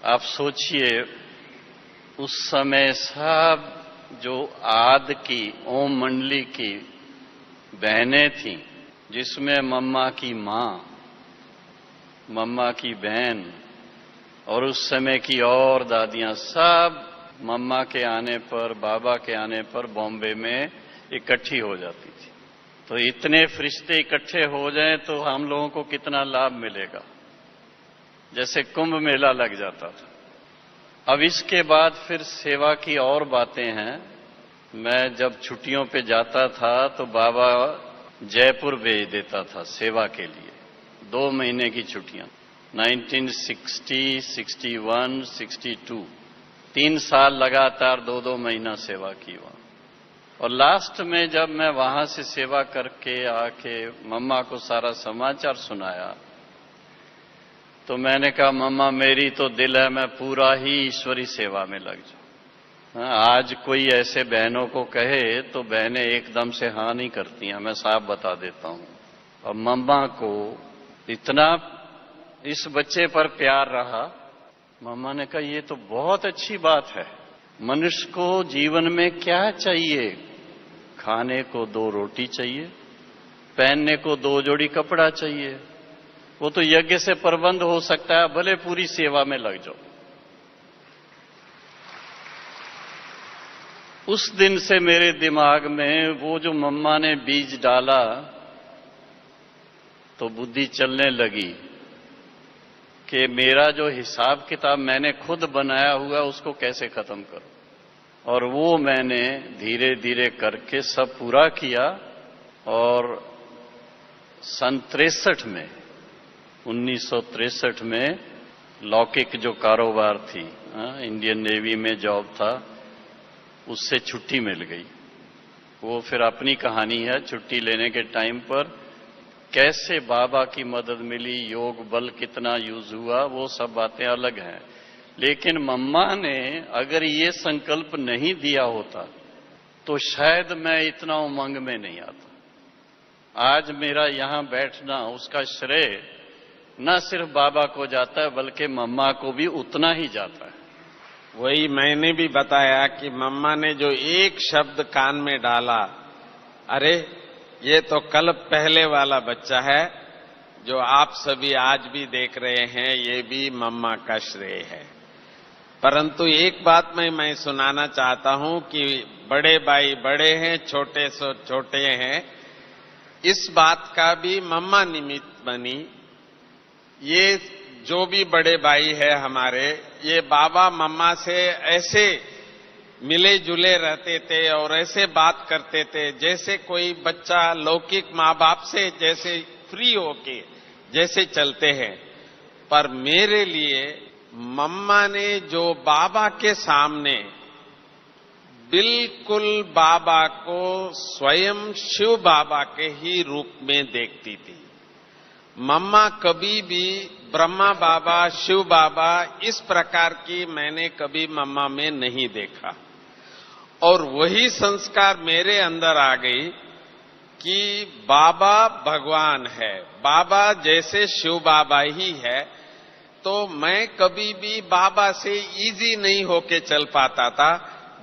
आप सोचिए, उस समय सब जो आद की ओम मंडली की बहनें थीं, जिसमें मम्मा की मां, मम्मा की बहन और उस समय की और दादियां, सब मम्मा के आने पर, बाबा के आने पर बॉम्बे में इकट्ठी हो जाती थी। तो इतने फरिश्ते इकट्ठे हो जाएं तो हम लोगों को कितना लाभ मिलेगा, जैसे कुंभ मेला लग जाता था। अब इसके बाद फिर सेवा की और बातें हैं। मैं जब छुट्टियों पे जाता था तो बाबा जयपुर भेज देता था सेवा के लिए, 2 महीने की छुट्टियां। 1960, 61, 62, 3 साल लगातार 2-2 महीना सेवा की वहां। और लास्ट में जब मैं वहां से सेवा करके आके मम्मा को सारा समाचार सुनाया, तो मैंने कहा, मम्मा मेरी तो दिल है मैं पूरा ही ईश्वरी सेवा में लग जाऊं। आज कोई ऐसे बहनों को कहे तो बहनें एकदम से हाँ नहीं करती हैं, मैं साफ बता देता हूं। और मम्मा को इतना इस बच्चे पर प्यार रहा, मम्मा ने कहा ये तो बहुत अच्छी बात है। मनुष्य को जीवन में क्या चाहिए? खाने को 2 रोटी चाहिए, पहनने को 2 जोड़ी कपड़ा चाहिए। वो तो यज्ञ से प्रबंध हो सकता है, भले पूरी सेवा में लग जाओ। उस दिन से मेरे दिमाग में वो जो मम्मा ने बीज डाला तो बुद्धि चलने लगी कि मेरा जो हिसाब किताब मैंने खुद बनाया हुआ उसको कैसे खत्म करूं। और वो मैंने धीरे धीरे करके सब पूरा किया। और सन 63 में, 1963 में लौकिक जो कारोबार थी, इंडियन नेवी में जॉब था, उससे छुट्टी मिल गई। वो फिर अपनी कहानी है। छुट्टी लेने के टाइम पर कैसे बाबा की मदद मिली, योग बल कितना यूज हुआ, वो सब बातें अलग हैं। लेकिन मम्मा ने अगर ये संकल्प नहीं दिया होता तो शायद मैं इतना उमंग में नहीं आता। आज मेरा यहां बैठना, उसका श्रेय न सिर्फ बाबा को जाता है बल्कि मम्मा को भी उतना ही जाता है। वही मैंने भी बताया कि मम्मा ने जो एक शब्द कान में डाला, अरे ये तो कल पहले वाला बच्चा है जो आप सभी आज भी देख रहे हैं, ये भी मम्मा का श्रेय है। परंतु एक बात मैं सुनाना चाहता हूं कि बड़े भाई बड़े हैं, छोटे सो छोटे हैं, इस बात का भी मम्मा निमित्त बनी। ये जो भी बड़े भाई है हमारे, ये बाबा मम्मा से ऐसे मिले जुले रहते थे और ऐसे बात करते थे जैसे कोई बच्चा लौकिक माँ बाप से जैसे फ्री होके जैसे चलते हैं। पर मेरे लिए मम्मा ने जो बाबा के सामने बिल्कुल बाबा को स्वयं शिव बाबा के ही रूप में देखती थी। मम्मा कभी भी ब्रह्मा बाबा, शिव बाबा इस प्रकार की मैंने कभी मम्मा में नहीं देखा। और वही संस्कार मेरे अंदर आ गई कि बाबा भगवान है, बाबा जैसे शिव बाबा ही है। तो मैं कभी भी बाबा से इजी नहीं होके चल पाता था,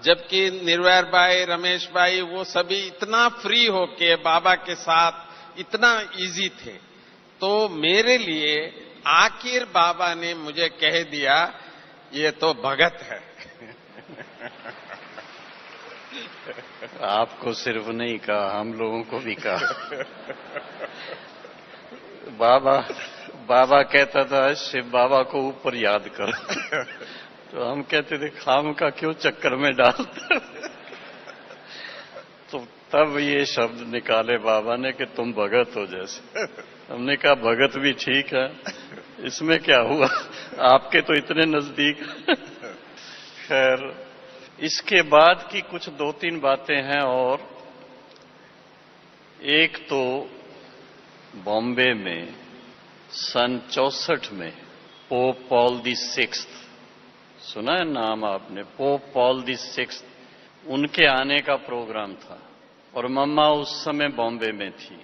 जबकि निर्वैर भाई, रमेश भाई, वो सभी इतना फ्री होके बाबा के साथ इतना इजी थे। तो मेरे लिए आखिर बाबा ने मुझे कह दिया, ये तो भगत है। आपको सिर्फ नहीं कहा, हम लोगों को भी कहा। बाबा कहता था शिव बाबा को ऊपर याद करो। तो हम कहते थे खाम का क्यों चक्कर में डालते। तो तब ये शब्द निकाले बाबा ने कि तुम भगत हो जैसे। हमने कहा भगत भी ठीक है, इसमें क्या हुआ, आपके तो इतने नजदीक। खैर, इसके बाद की कुछ 2-3 बातें हैं। और एक तो बॉम्बे में सन 64 में पोप पॉल दी 6th, सुना है नाम आपने? पोप पॉल दी 6th, उनके आने का प्रोग्राम था। और मम्मा उस समय बॉम्बे में थी,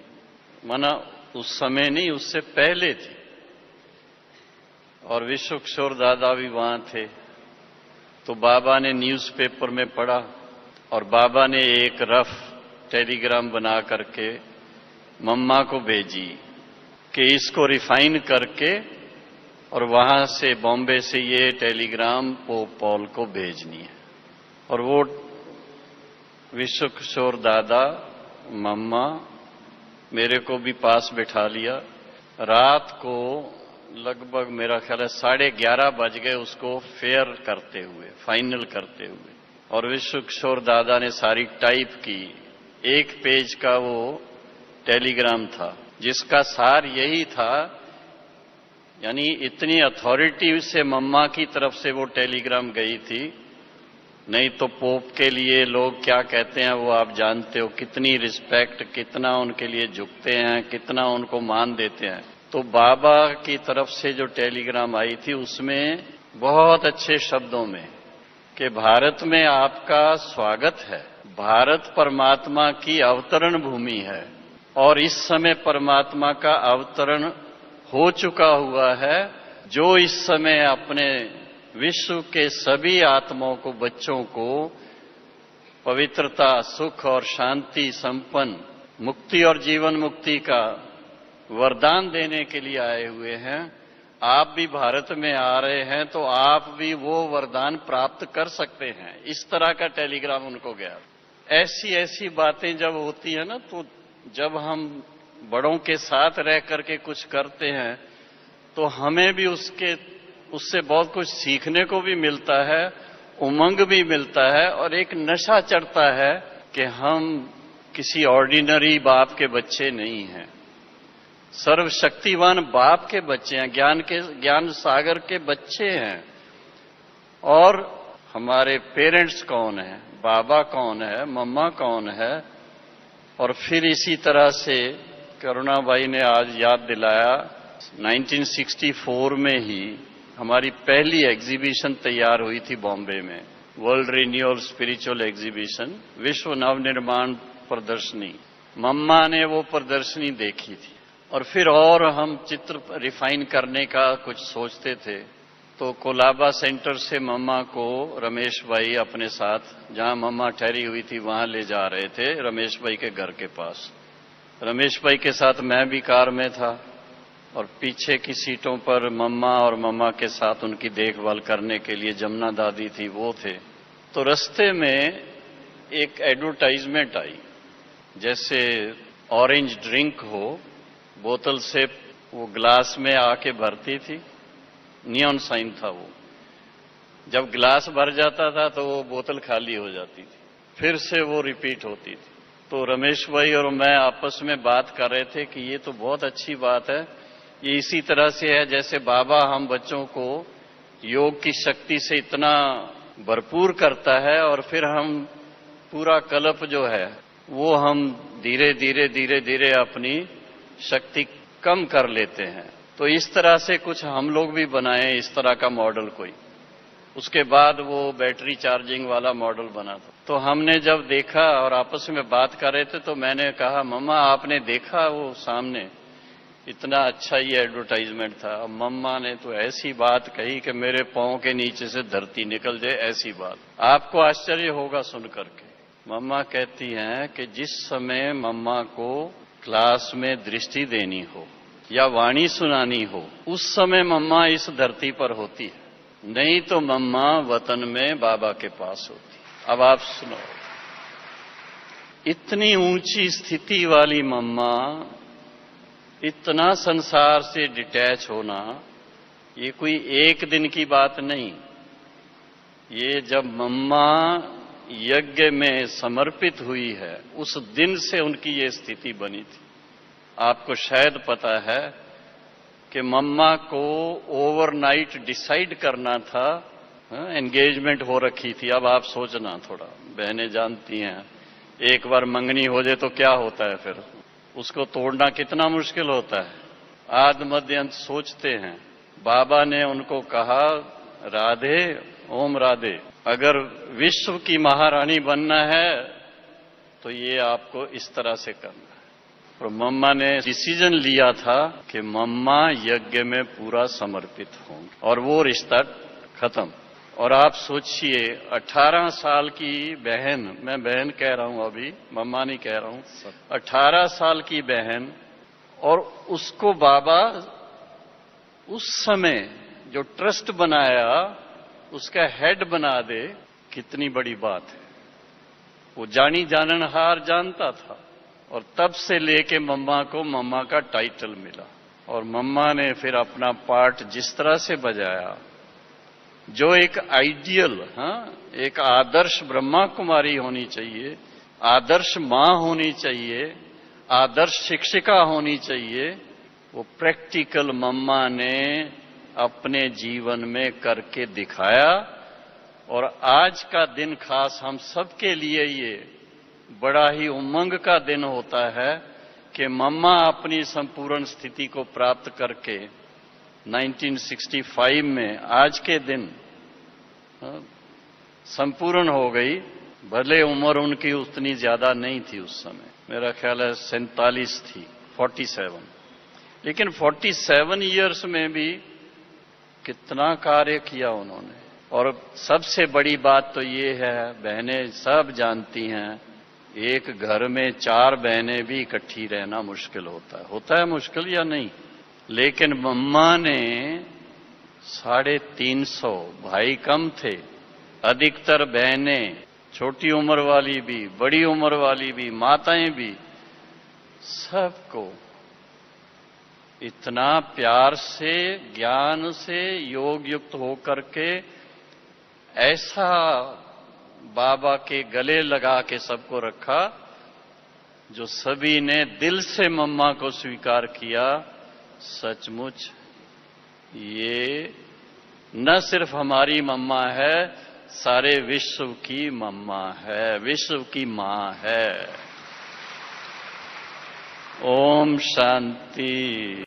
माना उस समय नहीं, उससे पहले थी। और विश्व किशोर दादा भी वहां थे। तो बाबा ने न्यूज़पेपर में पढ़ा और बाबा ने एक रफ टेलीग्राम बना करके मम्मा को भेजी कि इसको रिफाइन करके और वहां से बॉम्बे से ये टेलीग्राम पोप पॉल को भेजनी है। और वो विश्व किशोर दादा, मम्मा, मेरे को भी पास बिठा लिया। रात को लगभग मेरा ख्याल है 11:30 बज गए उसको फेयर करते हुए, फाइनल करते हुए। और विश्व किशोर दादा ने सारी टाइप की, 1 पेज का वो टेलीग्राम था जिसका सार यही था, यानी इतनी अथॉरिटी से मम्मा की तरफ से वो टेलीग्राम गई थी। नहीं तो पोप के लिए लोग क्या कहते हैं वो आप जानते हो, कितनी रिस्पेक्ट, कितना उनके लिए झुकते हैं, कितना उनको मान देते हैं। तो बाबा की तरफ से जो टेलीग्राम आई थी उसमें बहुत अच्छे शब्दों में कि भारत में आपका स्वागत है, भारत परमात्मा की अवतरण भूमि है और इस समय परमात्मा का अवतरण हो चुका हुआ है, जो इस समय अपने विश्व के सभी आत्माओं को, बच्चों को पवित्रता, सुख और शांति संपन्न, मुक्ति और जीवन मुक्ति का वरदान देने के लिए आए हुए हैं। आप भी भारत में आ रहे हैं तो आप भी वो वरदान प्राप्त कर सकते हैं। इस तरह का टेलीग्राम उनको गया। ऐसी ऐसी बातें जब होती है ना, तो जब हम बड़ों के साथ रह करके कुछ करते हैं तो हमें भी उससे बहुत कुछ सीखने को भी मिलता है, उमंग भी मिलता है और एक नशा चढ़ता है कि हम किसी ऑर्डिनरी बाप के बच्चे नहीं हैं, सर्वशक्तिवान बाप के बच्चे हैं, ज्ञान सागर के बच्चे हैं। और हमारे पेरेंट्स कौन है, बाबा कौन है, मम्मा कौन है। और फिर इसी तरह से करुणाबाई ने आज याद दिलाया, 1964 में ही हमारी पहली एग्जीबिशन तैयार हुई थी बॉम्बे में, वर्ल्ड रिन्यूअल स्पिरिचुअल एग्जीबिशन, विश्व नवनिर्माण प्रदर्शनी। मम्मा ने वो प्रदर्शनी देखी थी और फिर और हम चित्र रिफाइन करने का कुछ सोचते थे। तो कोलाबा सेंटर से मम्मा को रमेश भाई अपने साथ, जहां मम्मा ठहरी हुई थी वहां ले जा रहे थे, रमेश भाई के घर के पास। रमेश भाई के साथ मैं भी कार में था और पीछे की सीटों पर मम्मा और मम्मा के साथ उनकी देखभाल करने के लिए जमुना दादी थी, वो थे। तो रास्ते में एक एडवर्टाइजमेंट आई, जैसे ऑरेंज ड्रिंक हो, बोतल से वो ग्लास में आके भरती थी, नियॉन साइन था वो। जब ग्लास भर जाता था तो वो बोतल खाली हो जाती थी, फिर से वो रिपीट होती थी। तो रमेश भाई और मैं आपस में बात कर रहे थे कि ये तो बहुत अच्छी बात है, ये इसी तरह से है जैसे बाबा हम बच्चों को योग की शक्ति से इतना भरपूर करता है और फिर हम पूरा कल्प जो है वो हम धीरे धीरे धीरे धीरे अपनी शक्ति कम कर लेते हैं। तो इस तरह से कुछ हम लोग भी बनाए, इस तरह का मॉडल कोई। उसके बाद वो बैटरी चार्जिंग वाला मॉडल बना था। तो हमने जब देखा और आपस में बात कर रहे थे तो मैंने कहा, मम्मा आपने देखा वो सामने, इतना अच्छा ये एडवर्टाइजमेंट था। अब मम्मा ने तो ऐसी बात कही कि मेरे पांव के नीचे से धरती निकल जाए, ऐसी बात। आपको आश्चर्य होगा सुन करके। मम्मा कहती हैं कि जिस समय मम्मा को क्लास में दृष्टि देनी हो या वाणी सुनानी हो, उस समय मम्मा इस धरती पर होती है, नहीं तो मम्मा वतन में बाबा के पास होती। अब आप सुनो, इतनी ऊंची स्थिति वाली मम्मा, इतना संसार से डिटैच होना, ये कोई एक दिन की बात नहीं। ये जब मम्मा यज्ञ में समर्पित हुई है, उस दिन से उनकी ये स्थिति बनी थी। आपको शायद पता है कि मम्मा को ओवरनाइट डिसाइड करना था, एंगेजमेंट हो रखी थी। अब आप सोचना थोड़ा, बहनें जानती हैं, एक बार मंगनी हो जाए तो क्या होता है, फिर उसको तोड़ना कितना मुश्किल होता है। आद मध्य अंत सोचते हैं। बाबा ने उनको कहा, राधे, ओम राधे, अगर विश्व की महारानी बनना है तो ये आपको इस तरह से करना है। और मम्मा ने डिसीजन लिया था कि मम्मा यज्ञ में पूरा समर्पित होंगे और वो रिश्ता खत्म। और आप सोचिए 18 साल की बहन, मैं बहन कह रहा हूं अभी, मम्मा नहीं कह रहा हूं, 18 साल की बहन, और उसको बाबा उस समय जो ट्रस्ट बनाया उसका हेड बना दे, कितनी बड़ी बात है। वो जानी जाननहार जानता था और तब से लेके मम्मा को मम्मा का टाइटल मिला। और मम्मा ने फिर अपना पार्ट जिस तरह से बजाया, जो एक आइडियल, एक आदर्श ब्रह्मा कुमारी होनी चाहिए, आदर्श मां होनी चाहिए, आदर्श शिक्षिका होनी चाहिए, वो प्रैक्टिकल मम्मा ने अपने जीवन में करके दिखाया। और आज का दिन खास हम सबके लिए ये बड़ा ही उमंग का दिन होता है कि मम्मा अपनी संपूर्ण स्थिति को प्राप्त करके 1965 में आज के दिन संपूर्ण हो गई। भले उम्र उनकी उतनी ज्यादा नहीं थी उस समय, मेरा ख्याल है 47 थी, 47, लेकिन 47 ईयर्स में भी कितना कार्य किया उन्होंने। और सबसे बड़ी बात तो ये है, बहनें सब जानती हैं, एक घर में 4 बहनें भी इकट्ठी रहना मुश्किल होता है मुश्किल या नहीं, लेकिन मम्मा ने 350, भाई कम थे, अधिकतर बहनें, छोटी उम्र वाली भी, बड़ी उम्र वाली भी, माताएं भी, सबको इतना प्यार से, ज्ञान से योग युक्त होकर के ऐसा बाबा के गले लगा के सबको रखा, जो सभी ने दिल से मम्मा को स्वीकार किया। सचमुच ये न सिर्फ हमारी मम्मा है, सारे विश्व की मम्मा है, विश्व की मां है। ओम शांति।